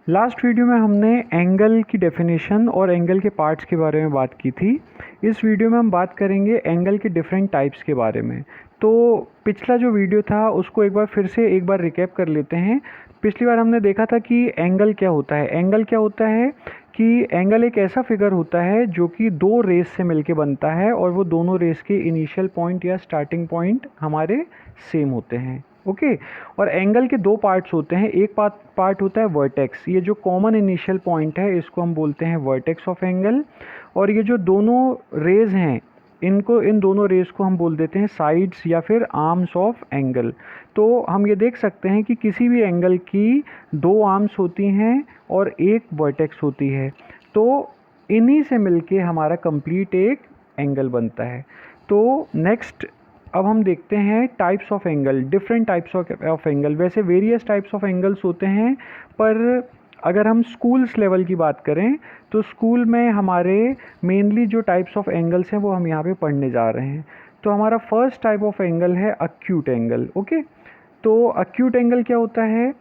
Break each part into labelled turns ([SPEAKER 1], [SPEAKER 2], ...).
[SPEAKER 1] Last video में हमने angle की डेफिनेशन और एंगल के पार्ट्स के बारे में बात की थी। इस वीडियो में हम बात करेंगे एंगल के डिफरेंट टाइप्स के बारे में। तो पिछला जो वीडियो था उसको एक बार रिकैप कर लेते हैं। पिछली बार हमने देखा था कि एंगल क्या होता है। एंगल क्या होता है कि एंगल एक ऐसा फिगर होता है जो कि दो रेस से मिलके बनता है और वो दोनों रेस के इनिशियल पॉइंट या स्टार्टिंग पॉइंट हमारे सेम होते हैं। ओके और एंगल के दो पार्ट्स होते हैं। एक पार्ट होता है वर्टेक्स, ये जो कॉमन इनिशियल पॉइंट है इसको हम बोलते हैं वर्टेक्स ऑफ एंगल। और ये जो दोनों रेज हैं इन दोनों रेज को हम बोल देते हैं साइड्स या फिर आर्म्स ऑफ एंगल। तो हम ये देख सकते हैं कि किसी भी एंगल की दो आर्म्स होती हैं और एक वर्टेक्स होती है, तो इन्हीं से मिलके हमारा कंप्लीट एक एंगल बनता है। तो नेक्स्ट अब हम देखते हैं types of angle, different types of angle. वैसे वेरियस टाइप्स ऑफ एंगल्स होते हैं, पर अगर हम स्कूल्स लेवल की बात करें तो स्कूल में हमारे मेनली जो टाइप्स ऑफ एंगल्स हैं वो हम यहाँ पे पढ़ने जा रहे हैं। तो हमारा फर्स्ट टाइप ऑफ एंगल है अक्यूट एंगल। ओके, तो अक्यूट एंगल क्या होता है?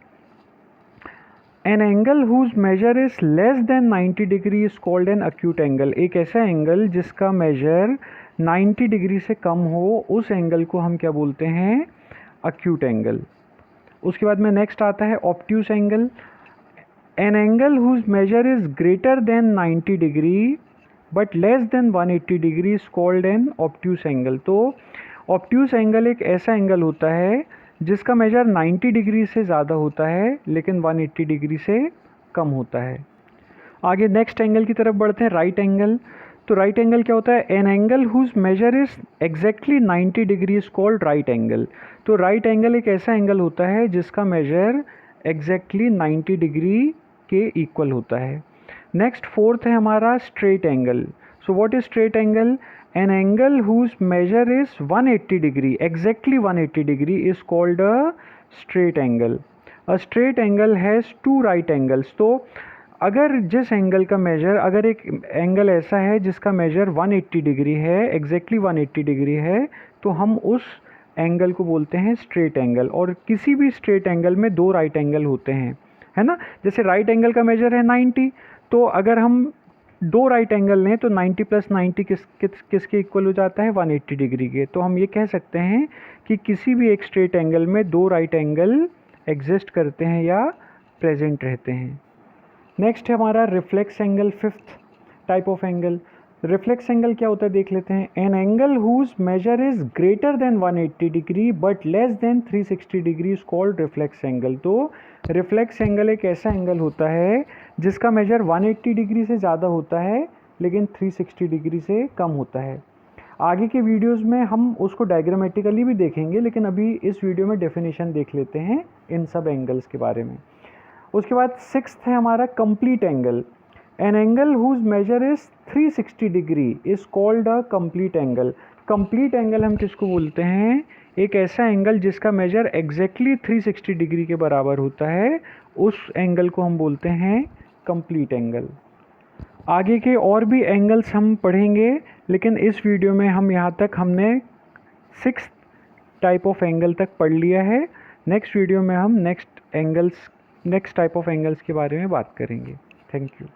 [SPEAKER 1] An angle whose measure is less than 90 degree is called an acute angle. एक ऐसा एंगल जिसका मेजर 90 डिग्री से कम हो, उस एंगल को हम क्या बोलते हैं? Acute angle. उसके बाद में नेक्स्ट आता है obtuse angle. An angle whose measure is greater than 90 degree but less than 180 degree is called an obtuse angle. तो ऑब्ट्यूस एंगल एक ऐसा एंगल होता है जिसका मेजर 90 डिग्री से ज़्यादा होता है लेकिन 180 डिग्री से कम होता है। आगे नेक्स्ट एंगल की तरफ बढ़ते हैं, राइट एंगल। तो राइट एंगल क्या होता है? An angle whose measure is exactly 90 degree is called right angle. तो राइट एंगल एक ऐसा एंगल होता है जिसका मेजर एग्जैक्टली 90 डिग्री के इक्वल होता है। नेक्स्ट फोर्थ है हमारा straight angle. So what is straight angle? An angle whose measure is 180 degree, exactly 180 degree is called a straight angle. A straight angle has two right angles. तो अगर जिस angle का major, अगर एक angle ऐसा है जिसका मेजर 180 डिग्री है, एग्जैक्टली 180 डिग्री है, तो हम उस एंगल को बोलते हैं स्ट्रेट एंगल। और किसी भी स्ट्रेट एंगल में दो राइट एंगल होते हैं, है ना। जैसे राइट एंगल का मेजर है 90, तो अगर हम दो राइट एंगल लें तो 90 प्लस 90 किसके इक्वल हो जाता है? 180 डिग्री के। तो हम ये कह सकते हैं कि किसी भी एक स्ट्रेट एंगल में दो राइट एंगल एग्जिस्ट करते हैं या प्रेजेंट रहते हैं। नेक्स्ट है हमारा reflex angle, fifth type of angle. Reflex angle क्या होता है देख लेते हैं। An angle whose measure is greater than 180 degree but less than 360 degree is called reflex angle. तो रिफ्लेक्स एंगल एक ऐसा एंगल होता है जिसका मेजर 180 डिग्री से ज़्यादा होता है लेकिन 360 डिग्री से कम होता है। आगे के वीडियोस में हम उसको डायग्रामेटिकली भी देखेंगे, लेकिन अभी इस वीडियो में डेफिनेशन देख लेते हैं इन सब एंगल्स के बारे में। उसके बाद सिक्स्थ है हमारा complete angle. An angle whose measure is 360 degree is called a complete angle. Complete angle हम किसको बोलते हैं? एक ऐसा एंगल जिसका मेजर एग्जैक्टली 360 डिग्री के बराबर होता है, उस एंगल को हम बोलते हैं कंप्लीट एंगल। आगे के और भी एंगल्स हम पढ़ेंगे, लेकिन इस वीडियो में हमने 6th टाइप ऑफ एंगल तक पढ़ लिया है। नेक्स्ट वीडियो में हम नेक्स्ट टाइप ऑफ एंगल्स के बारे में बात करेंगे। Thank you.